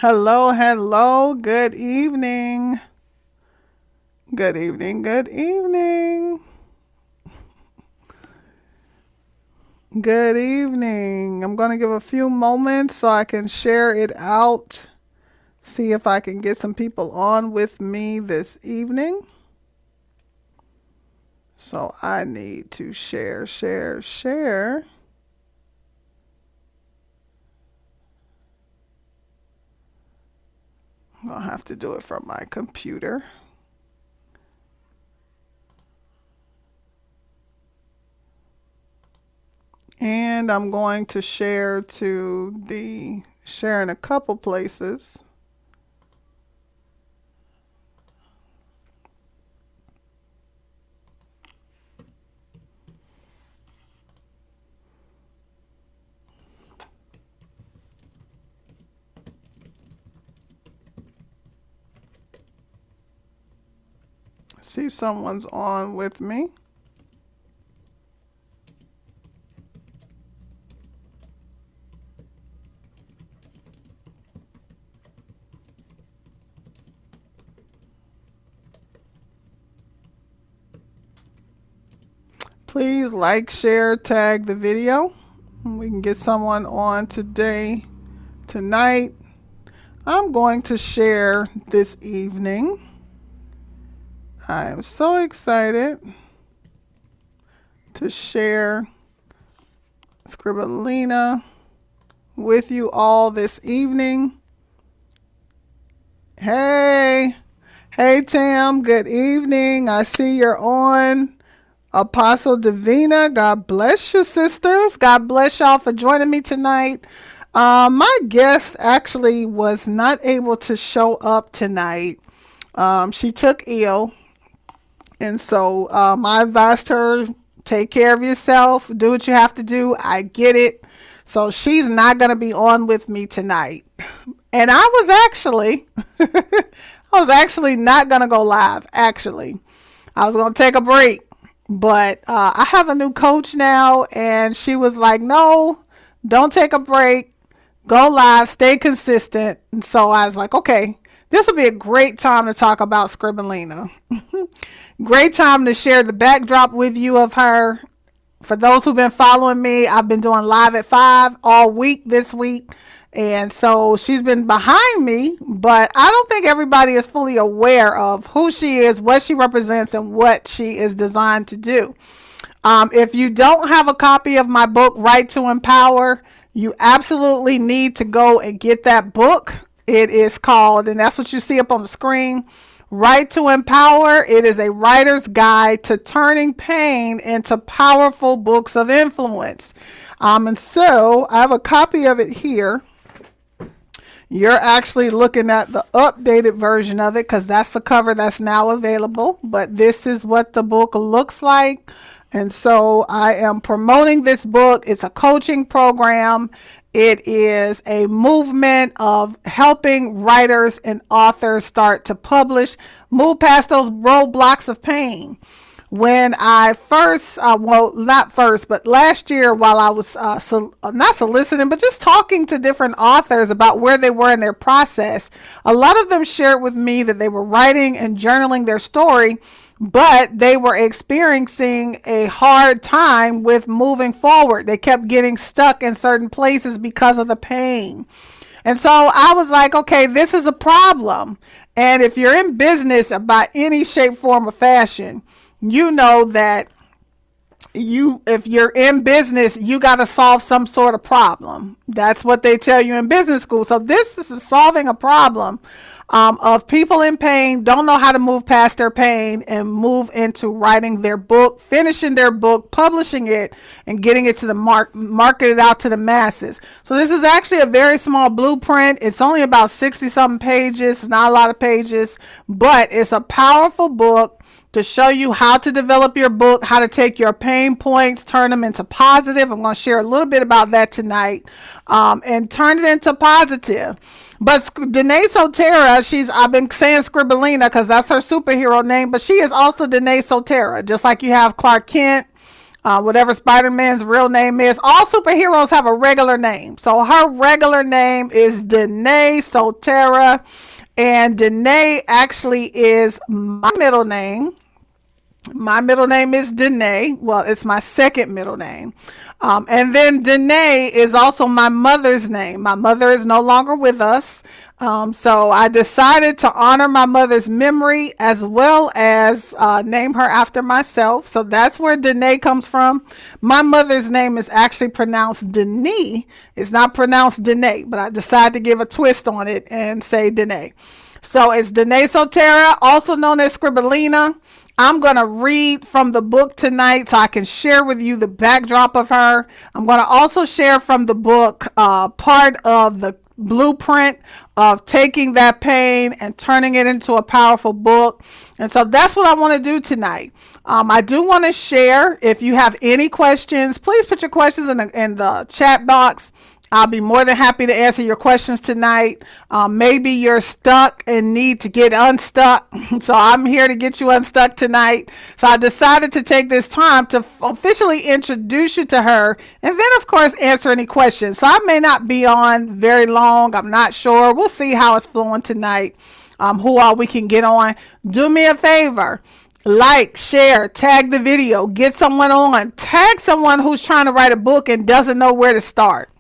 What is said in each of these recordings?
Hello, hello, good evening. Good evening, good evening. Good evening. I'm going to give a few moments so I can share it out. See if I can get some people on with me this evening. So I need to share. I'm going to have to do it from my computer. And I'm going to share in a couple places. See, someone's on with me. Please like, share, tag the video. We can get someone on tonight. I'm going to share this evening. I am so excited to share Scribleena with you all this evening. Hey Tam, good evening. I see you're on. Apostle Davina, God bless you, sisters. God bless y'all for joining me tonight. My guest actually was not able to show up tonight. She took ill. And so I advised her, take care of yourself, do what you have to do. I get it. So she's not going to be on with me tonight. And I was actually not going to go live. Actually, I was going to take a break. But I have a new coach now, and she was like, no, don't take a break. Go live, stay consistent. And so I was like, okay, this will be a great time to talk about Scribleena. Great time to share the backdrop with you of her. For those who've been following me, I've been doing live at 5 all week this week. And so she's been behind me, but I don't think everybody is fully aware of who she is, what she represents, and what she is designed to do. If you don't have a copy of my book, Right to Empower, you absolutely need to go and get that book. It is called, and that's what you see up on the screen, Right to Empower. It is a writer's guide to turning pain into powerful books of influence. And so I have a copy of it here. You're actually looking at the updated version of it because that's the cover that's now available. But this is what the book looks like. And so I am promoting this book. It's a coaching program. It is a movement of helping writers and authors start to publish, move past those roadblocks of pain. When I first, not first, but last year while I was not soliciting, but just talking to different authors about where they were in their process, a lot of them shared with me that they were writing and journaling their story, but they were experiencing a hard time with moving forward. They kept getting stuck in certain places because of the pain. And so I was like, okay, this is a problem. And if you're in business by any shape, form, or fashion, you know that if you're in business, you got to solve some sort of problem. That's what they tell you in business school. So this is solving a problem of people in pain, don't know how to move past their pain and move into writing their book, finishing their book, publishing it, and getting it to the market it out to the masses. So this is actually a very small blueprint. It's only about 60 something pages, not a lot of pages, but it's a powerful book to show you how to develop your book, how to take your pain points, turn them into positive. I'm going to share a little bit about that tonight, and turn it into positive. But Denee Sotera, I've been saying Scribleena because that's her superhero name, but she is also Denee Sotera, just like you have Clark Kent, whatever Spider-Man's real name is. All superheroes have a regular name. So her regular name is Denee Sotera. And Denee actually is my middle name. My middle name is Denee. Well, it's my second middle name. And then Denee is also my mother's name. My mother is no longer with us. So I decided to honor my mother's memory as well as name her after myself. So that's where Denee comes from. My mother's name is actually pronounced Denee. It's not pronounced Denee, but I decided to give a twist on it and say Denee. So it's Denee Sotera, also known as Scribleena. I'm going to read from the book tonight so I can share with you the backdrop of her. I'm going to also share from the book part of the blueprint of taking that pain and turning it into a powerful book. And so that's what I want to do tonight. I do want to share. If you have any questions, please put your questions in the chat box. I'll be more than happy to answer your questions tonight. Maybe you're stuck and need to get unstuck. So I'm here to get you unstuck tonight. So I decided to take this time to officially introduce you to her and then, of course, answer any questions. So I may not be on very long. I'm not sure. We'll see how it's flowing tonight, who all we can get on. Do me a favor. Like, share, tag the video, get someone on. Tag someone who's trying to write a book and doesn't know where to start.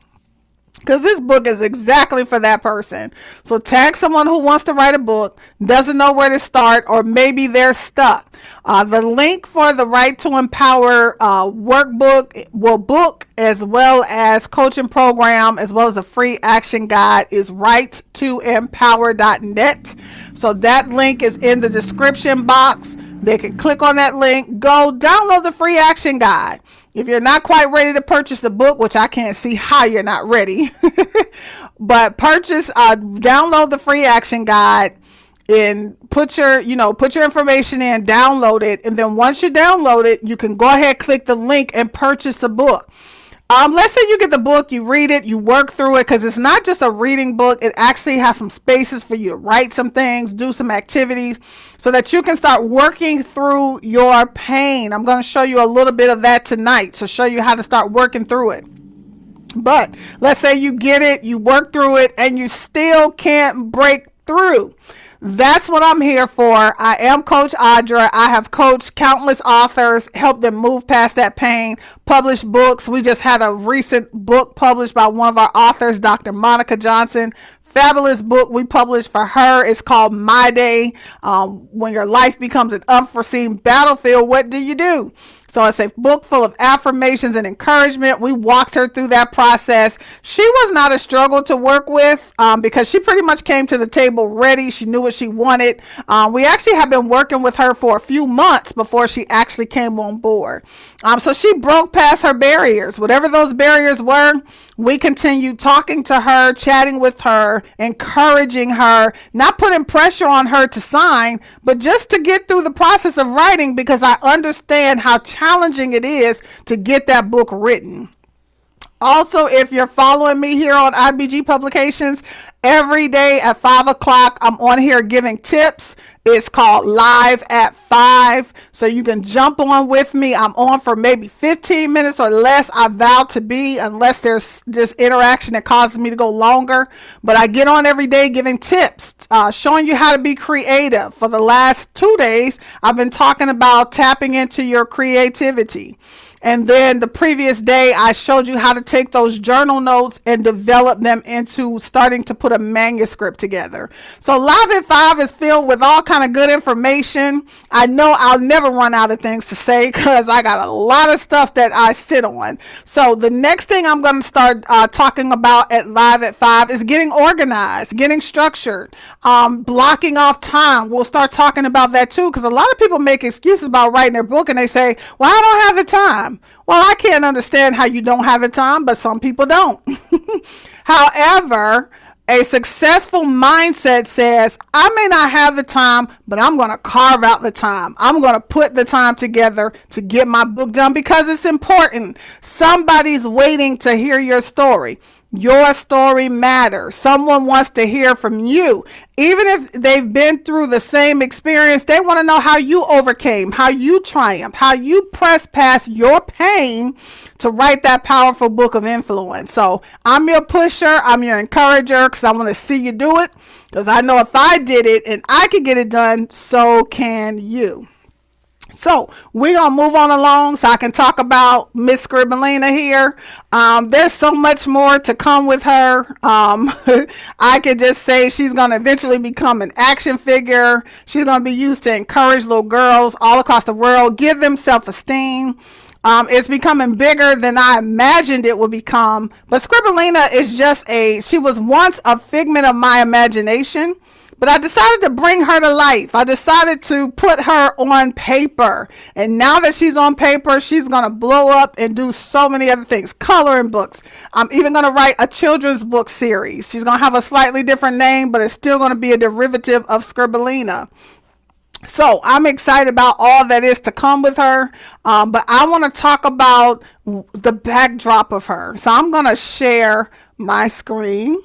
Because this book is exactly for that person. So tag someone who wants to write a book, doesn't know where to start, or maybe they're stuck. The link for the Right to Empower book, as well as coaching program, as well as a free action guide is righttoempower.net. So that link is in the description box. They can click on that link, go download the free action guide. If you're not quite ready to purchase the book, which I can't see how you're not ready, but download the free action guide and put your information in, download it. And then once you download it, you can go ahead, click the link and purchase the book. Let's say you get the book, you read it, you work through it, because it's not just a reading book. It actually has some spaces for you to write some things, do some activities so that you can start working through your pain. I'm going to show you a little bit of that tonight to show you how to start working through it. But let's say you get it, you work through it, and you still can't break through. That's what I'm here for. I am Coach Audrea. I have coached countless authors, helped them move past that pain, published books. We just had a recent book published by one of our authors, Dr. Monica Johnson. Fabulous book we published for her. It's called My Day. When your life becomes an unforeseen battlefield, what do you do? So it's a book full of affirmations and encouragement. We walked her through that process. She was not a struggle to work with because she pretty much came to the table ready. She knew what she wanted. We actually have been working with her for a few months before she actually came on board. So she broke past her barriers. Whatever those barriers were, we continued talking to her, chatting with her, encouraging her, not putting pressure on her to sign, but just to get through the process of writing, because I understand how challenging it is to get that book written. Also, if you're following me here on IBG Publications, every day at 5 o'clock, I'm on here giving tips. It's called Live at 5. So you can jump on with me. I'm on for maybe 15 minutes or less. I vow to be, unless there's just interaction that causes me to go longer. But I get on every day giving tips, showing you how to be creative. For the last 2 days, I've been talking about tapping into your creativity. And then the previous day, I showed you how to take those journal notes and develop them into starting to put a manuscript together. So Live at 5 is filled with all kind of good information. I know I'll never run out of things to say because I got a lot of stuff that I sit on. So the next thing I'm going to start talking about at Live at 5 is getting organized, getting structured, blocking off time. We'll start talking about that too, because a lot of people make excuses about writing their book and they say, well, I don't have the time. Well, I can't understand how you don't have the time, but some people don't. However, a successful mindset says, I may not have the time, but I'm going to carve out the time. I'm going to put the time together to get my book done because it's important. Somebody's waiting to hear your story. Your story matters. Someone wants to hear from you. Even if they've been through the same experience, they want to know how you overcame, how you triumphed, how you pressed past your pain to write that powerful book of influence. So I'm your pusher. I'm your encourager because I want to see you do it. Because I know if I did it and I can get it done, so can you. So we're going to move on along so I can talk about Miss Scribleena here. There's so much more to come with her. I could just say she's going to eventually become an action figure. She's going to be used to encourage little girls all across the world, give them self-esteem. It's becoming bigger than I imagined it would become. But Scribleena is she was once a figment of my imagination. But I decided to bring her to life. I decided to put her on paper. And now that she's on paper, she's going to blow up and do so many other things. Coloring books. I'm even going to write a children's book series. She's going to have a slightly different name, but it's still going to be a derivative of Scribleena. So I'm excited about all that is to come with her. But I want to talk about the backdrop of her. So I'm going to share my screen.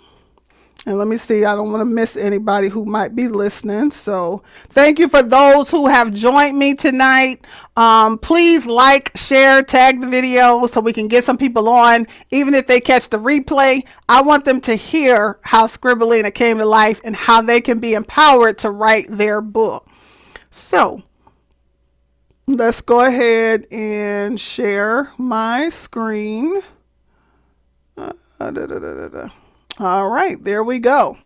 And let me see, I don't want to miss anybody who might be listening. So thank you for those who have joined me tonight. Please like, share, tag the video so we can get some people on. Even if they catch the replay, I want them to hear how Scribleena came to life and how they can be empowered to write their book. So let's go ahead and share my screen. All right, there we go.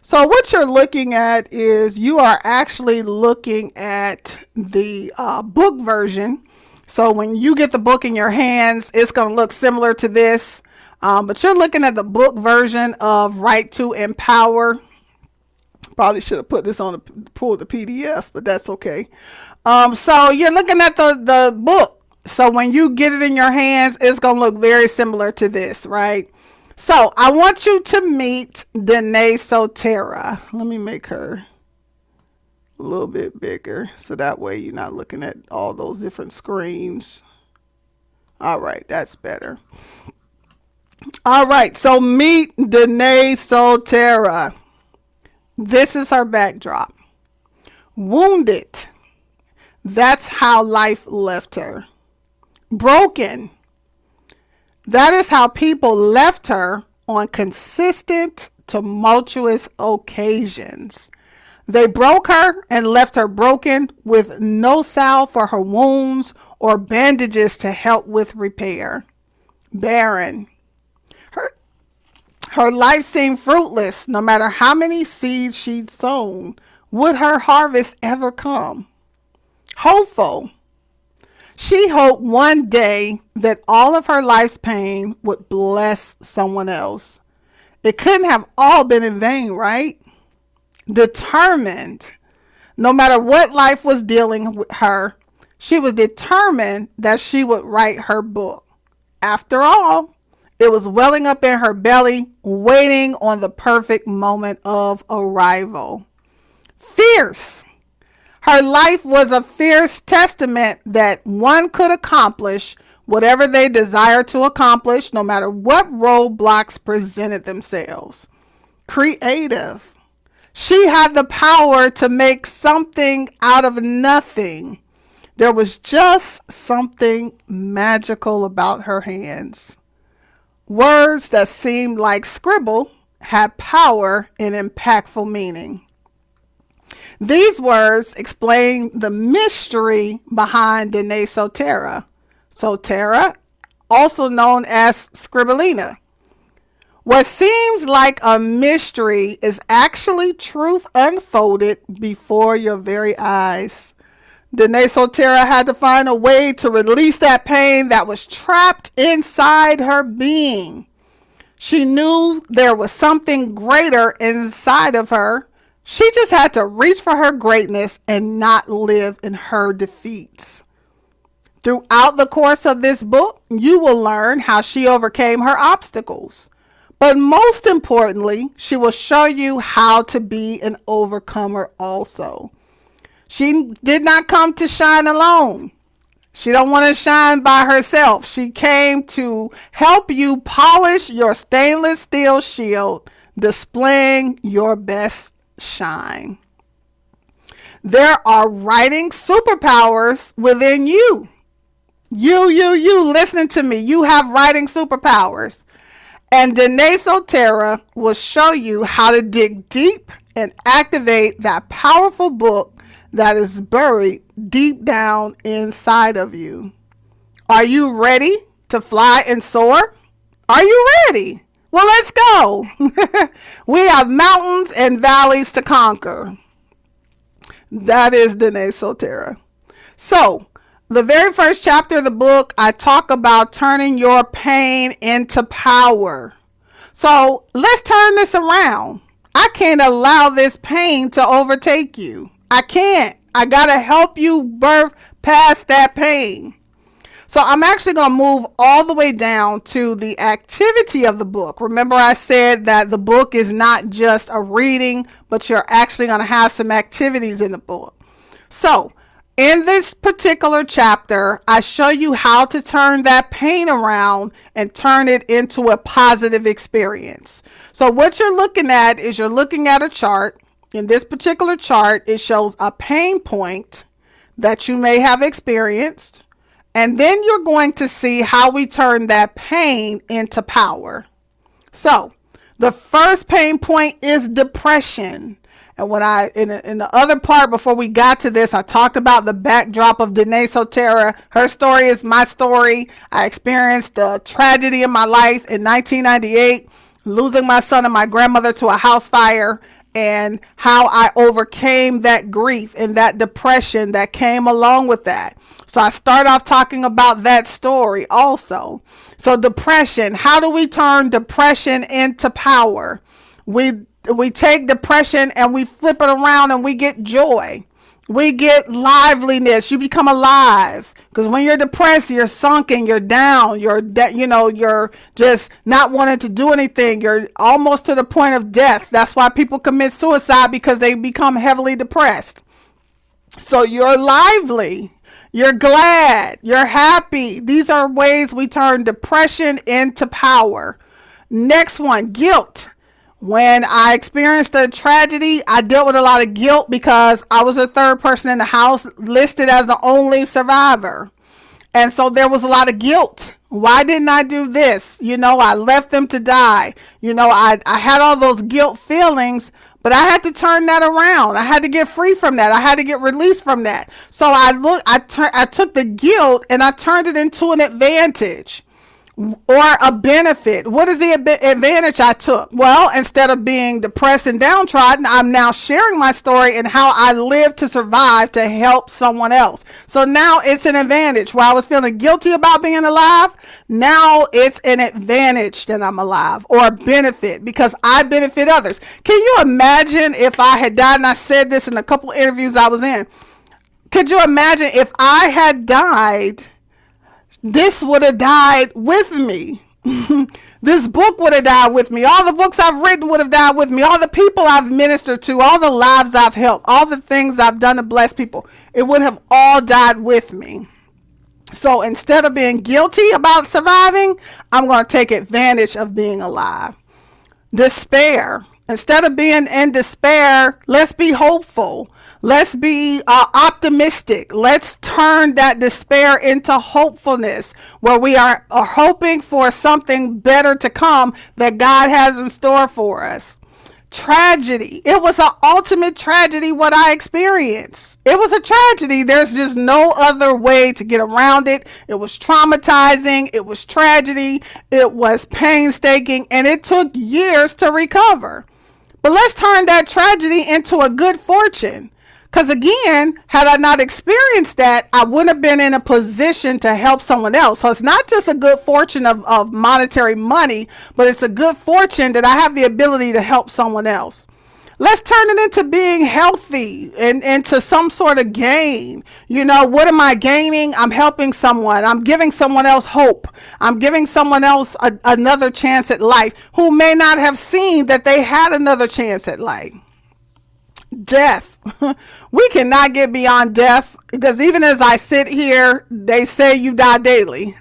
So what you're looking at is you are actually looking at the book version. So when you get the book in your hands, it's going to look similar to this. But you're looking at the book version of Right to Empower. Probably should have put this on pull the PDF, but that's okay. So you're looking at the book. So when you get it in your hands, it's going to look very similar to this, right? So I want you to meet Denee Sotera. Let me make her a little bit bigger so that way you're not looking at all those different screens. All right, that's better. All right, so meet Denee Sotera. This is her backdrop. Wounded. That's how life left her. Broken. That is how people left her on consistent, tumultuous occasions. They broke her and left her broken with no salve for her wounds or bandages to help with repair. Barren. Her life seemed fruitless. No matter how many seeds she'd sown, would her harvest ever come? Hopeful. She hoped one day that all of her life's pain would bless someone else. It couldn't have all been in vain, right? Determined. No matter what life was dealing with her, she was determined that she would write her book. After all, it was welling up in her belly, waiting on the perfect moment of arrival. Fierce. Her life was a fierce testament that one could accomplish whatever they desired to accomplish, no matter what roadblocks presented themselves. Creative. She had the power to make something out of nothing. There was just something magical about her hands. Words that seemed like scribble had power and impactful meaning. These words explain the mystery behind Denee Sotera. Sotera, also known as Scribleena. What seems like a mystery is actually truth unfolded before your very eyes. Denee Sotera had to find a way to release that pain that was trapped inside her being. She knew there was something greater inside of her. She just had to reach for her greatness and not live in her defeats. Throughout the course of this book, you will learn how she overcame her obstacles. But most importantly, she will show you how to be an overcomer also. She did not come to shine alone. She don't want to shine by herself. She came to help you polish your stainless steel shield, displaying your best shine. There are writing superpowers within you. You listening to me. You have writing superpowers. And Denee Sotera will show you how to dig deep and activate that powerful book that is buried deep down inside of you. Are you ready to fly and soar? Are you ready? Well, let's go. We have mountains and valleys to conquer. That is Denee Sotera. So, the very first chapter of the book, I talk about turning your pain into power. So, let's turn this around. I can't allow this pain to overtake you. I can't. I got to help you birth past that pain. So I'm actually going to move all the way down to the activity of the book. Remember, I said that the book is not just a reading, but you're actually going to have some activities in the book. So in this particular chapter, I show you how to turn that pain around and turn it into a positive experience. So what you're looking at is you're looking at a chart. In this particular chart, it shows a pain point that you may have experienced. And then you're going to see how we turn that pain into power. So the first pain point is depression. And when in the other part before we got to this, I talked about the backdrop of Denee Sotera. Her story is my story. I experienced a tragedy in my life in 1998, losing my son and my grandmother to a house fire, and how I overcame that grief and that depression that came along with that. So I start off talking about that story also. So depression, how do we turn depression into power? We take depression and we flip it around and we get joy. We get liveliness. You become alive. Because when you're depressed, you're sunken, you're down, you're just not wanting to do anything. You're almost to the point of death. That's why people commit suicide, because they become heavily depressed. So you're lively, you're glad, you're happy. These are ways we turn depression into power. Next one, guilt. When I experienced a tragedy, I dealt with a lot of guilt because I was the third person in the house, listed as the only survivor. And so there was a lot of guilt. Why didn't I do this? I left them to die. I had all those guilt feelings, but I had to turn that around. I had to get free from that. I had to get released from that. So I took the guilt and I turned it into an advantage. Or a benefit. What is the advantage I took? Well, instead of being depressed and downtrodden, I'm now sharing my story and how I lived to survive to help someone else. So now it's an advantage. While I was feeling guilty about being alive, now it's an advantage that I'm alive, or a benefit because I benefit others. Can you imagine if I had died? And I said this in a couple interviews I was in. Could you imagine if I had died? This would have died with me. This book would have died with me. All the books I've written would have died with me. All the people I've ministered to, all the lives I've helped, all the things I've done to bless people, it would have all died with me. So instead of being guilty about surviving, I'm going to take advantage of being alive. Despair. Instead of being in despair, let's be hopeful. Let's be optimistic. Let's turn that despair into hopefulness, where we are hoping for something better to come that God has in store for us. Tragedy. It was an ultimate tragedy what I experienced. It was a tragedy. There's just no other way to get around it. It was traumatizing. It was tragedy. It was painstaking, and it took years to recover. But let's turn that tragedy into a good fortune. Because again, had I not experienced that, I wouldn't have been in a position to help someone else. So it's not just a good fortune of monetary money, but it's a good fortune that I have the ability to help someone else. Let's turn it into being healthy and into some sort of gain. What am I gaining? I'm helping someone. I'm giving someone else hope. I'm giving someone else another chance at life who may not have seen that they had another chance at life. Death. We cannot get beyond death, because even as I sit here, they say you die daily.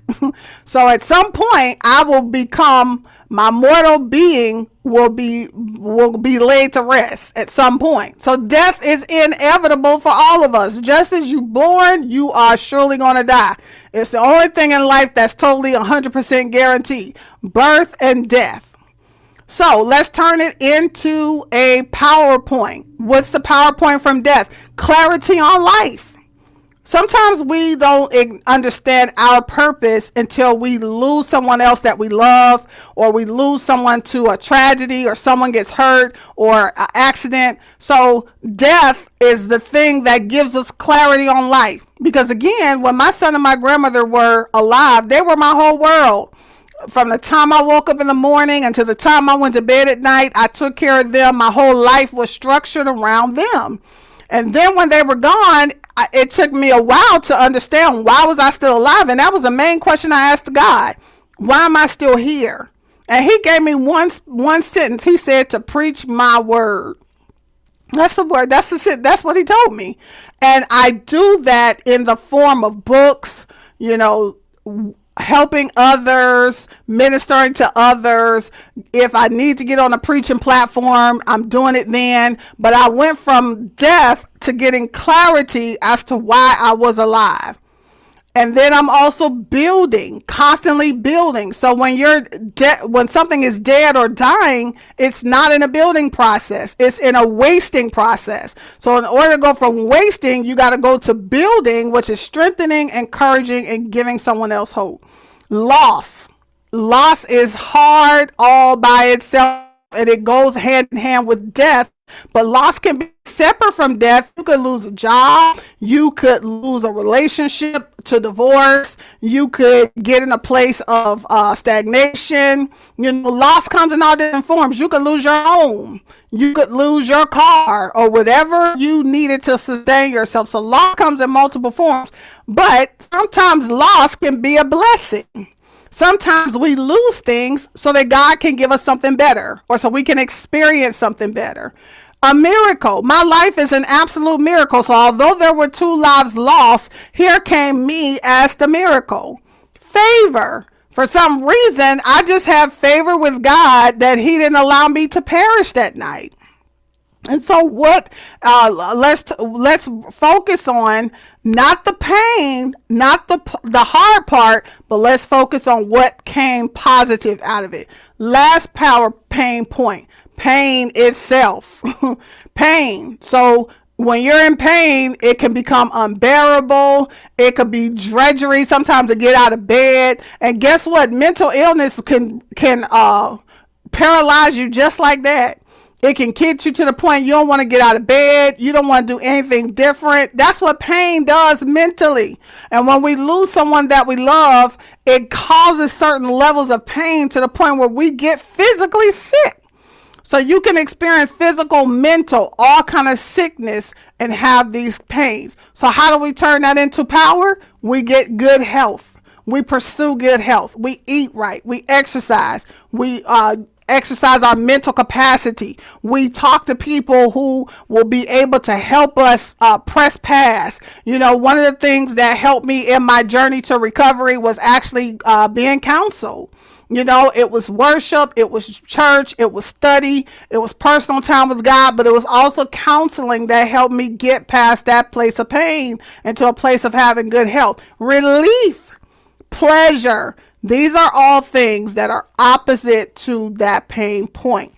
So at some point I will become, my mortal being will be laid to rest at some point. So death is inevitable for all of us. Just as you born, you are surely going to die. It's the only thing in life that's totally 100% guaranteed: birth and death. So let's turn it into a PowerPoint. What's the PowerPoint from death? Clarity on life. Sometimes we don't understand our purpose until we lose someone else that we love, or we lose someone to a tragedy, or someone gets hurt, or an accident. So death is the thing that gives us clarity on life. Because again, when my son and my grandmother were alive, they were my whole world. From the time I woke up in the morning until the time I went to bed at night, I took care of them. My whole life was structured around them. And then when they were gone, it took me a while to understand, why was I still alive? And that was the main question I asked God. Why am I still here? And he gave me one sentence. He said, to preach my word. That's the word. That's what he told me. And I do that in the form of books, helping others, ministering to others. If I need to get on a preaching platform, I'm doing it then. But I went from death to getting clarity as to why I was alive. And then I'm also building, constantly building. So when when something is dead or dying, it's not in a building process. It's in a wasting process. So in order to go from wasting, you got to go to building, which is strengthening, encouraging, and giving someone else hope. Loss is hard all by itself, and it goes hand in hand with death. But loss can be separate from death. You could lose a job. You could lose a relationship to divorce. You could get in a place of stagnation. Loss comes in all different forms. You could lose your home. You could lose your car, or whatever you needed to sustain yourself. So loss comes in multiple forms. But sometimes loss can be a blessing. Sometimes we lose things so that God can give us something better, or so we can experience something better. A miracle. My life is an absolute miracle. So although there were 2 lives lost, here came me as the miracle. Favor. For some reason, I just have favor with God that he didn't allow me to perish that night. And so let's focus on not the pain, not the hard part, but let's focus on what came positive out of it. Last pain point, pain itself. Pain. So when you're in pain, it can become unbearable. It could be drudgery sometimes to get out of bed. And guess what? Mental illness can paralyze you just like that. It can get you to the point you don't want to get out of bed. You don't want to do anything different. That's what pain does mentally. And when we lose someone that we love, it causes certain levels of pain to the point where we get physically sick. So you can experience physical, mental, all kind of sickness and have these pains. So how do we turn that into power? We get good health. We pursue good health. We eat right. We exercise. We exercise our mental capacity. We talk to people who will be able to help us press past. One of the things that helped me in my journey to recovery was actually being counseled. It was worship, it was church, it was study, it was personal time with God, but it was also counseling that helped me get past that place of pain into a place of having good health. Relief, pleasure. These are all things that are opposite to that pain point.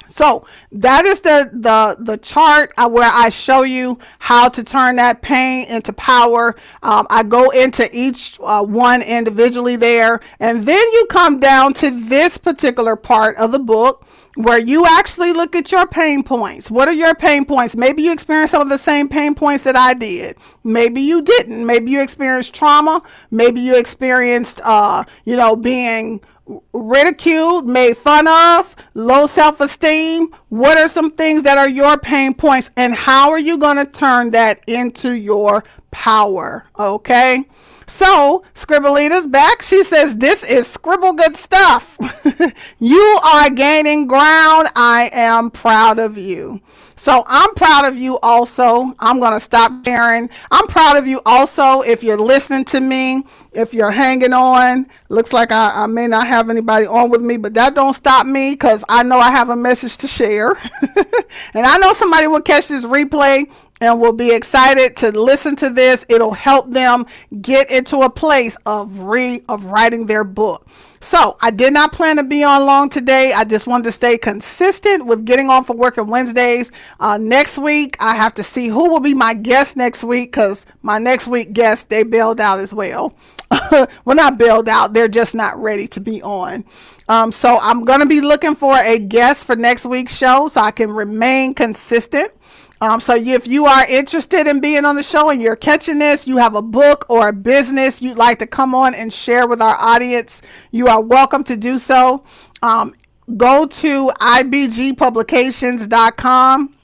So that is the chart where I show you how to turn that pain into power. I go into each one individually there. And then you come down to this particular part of the book where you actually look at your pain points. What are your pain points? Maybe you experienced some of the same pain points that I did. Maybe you didn't. Maybe you experienced trauma. Maybe you experienced, being ridiculed, made fun of, low self-esteem. What are some things that are your pain points, and how are you going to turn that into your power? Okay. So Scribeleena's back. She says, this is scribble good stuff. You are gaining ground. I am proud of you. So I'm proud of you also. I'm going to stop sharing. I'm proud of you also if you're listening to me, if you're hanging on. Looks like I may not have anybody on with me, but that don't stop me because I know I have a message to share. And I know somebody will catch this replay and will be excited to listen to this. It'll help them get into a place of writing their book. So I did not plan to be on long today. I just wanted to stay consistent with getting on for work on Wednesdays. Next week, I have to see who will be my guest next week because my next week guests, they bailed out as well. Well, not bailed out. They're just not ready to be on. So I'm going to be looking for a guest for next week's show so I can remain consistent. So if you are interested in being on the show and you're catching this, you have a book or a business you'd like to come on and share with our audience, you are welcome to do so. Go to ibgpublications.com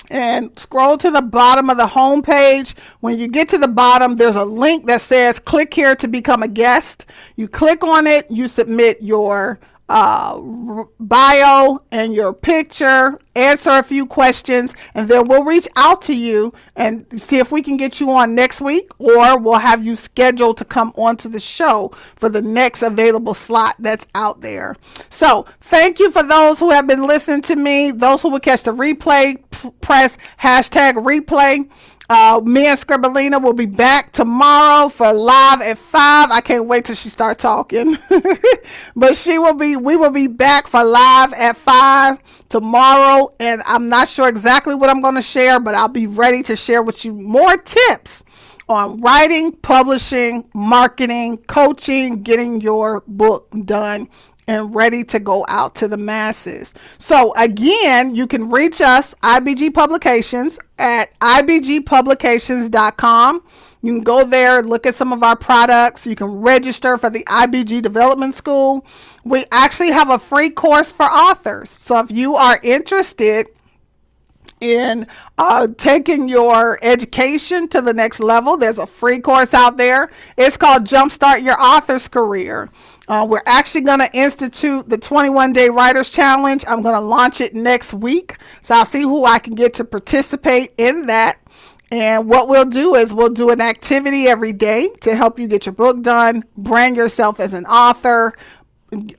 and scroll to the bottom of the home page. When you get to the bottom, there's a link that says click here to become a guest. You click on it, you submit your bio and your picture, answer a few questions, and then we'll reach out to you and see if we can get you on next week, or we'll have you scheduled to come onto the show for the next available slot that's out there. So thank you for those who have been listening to me. Those who will catch the replay, press #replay. Me and Scribleena will be back tomorrow for live at 5. I can't wait till she starts talking. But we will be back for live at 5 tomorrow. And I'm not sure exactly what I'm going to share, but I'll be ready to share with you more tips on writing, publishing, marketing, coaching, getting your book done and ready to go out to the masses. So again, you can reach us, IBG Publications, at ibgpublications.com. You can go there, look at some of our products. You can register for the IBG Development School. We actually have a free course for authors. So if you are interested in taking your education to the next level, there's a free course out there. It's called Jumpstart Your Author's Career. We're actually going to institute the 21-day Writers Challenge. I'm going to launch it next week. So I'll see who I can get to participate in that. And what we'll do is we'll do an activity every day to help you get your book done, brand yourself as an author,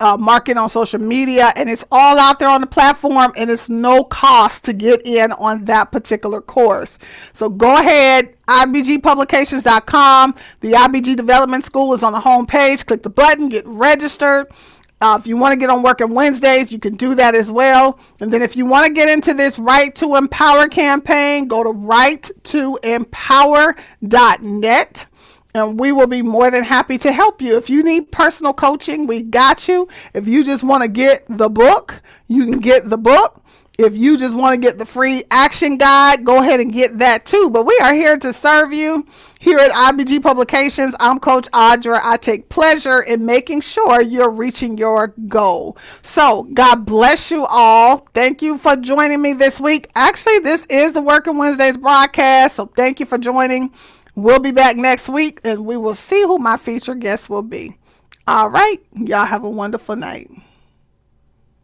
market on social media, and it's all out there on the platform, and it's no cost to get in on that particular course. So go ahead, ibgpublications.com. The IBG Development School is on the home page. Click the button, get registered. If you want to get on Working Wednesdays, you can do that as well. And then if you want to get into this Right to Empower campaign, go to righttoempower.net. And we will be more than happy to help you. If you need personal coaching, we got you. If you just want to get the book, you can get the book. If you just want to get the free action guide, go ahead and get that too. But we are here to serve you here at IBG Publications. I'm Coach Audrea. I take pleasure in making sure you're reaching your goal. So God bless you all. Thank you for joining me this week. Actually, this is the Working Wednesdays broadcast. So thank you for joining. We'll be back next week, and we will see who my featured guest will be. All right. Y'all have a wonderful night.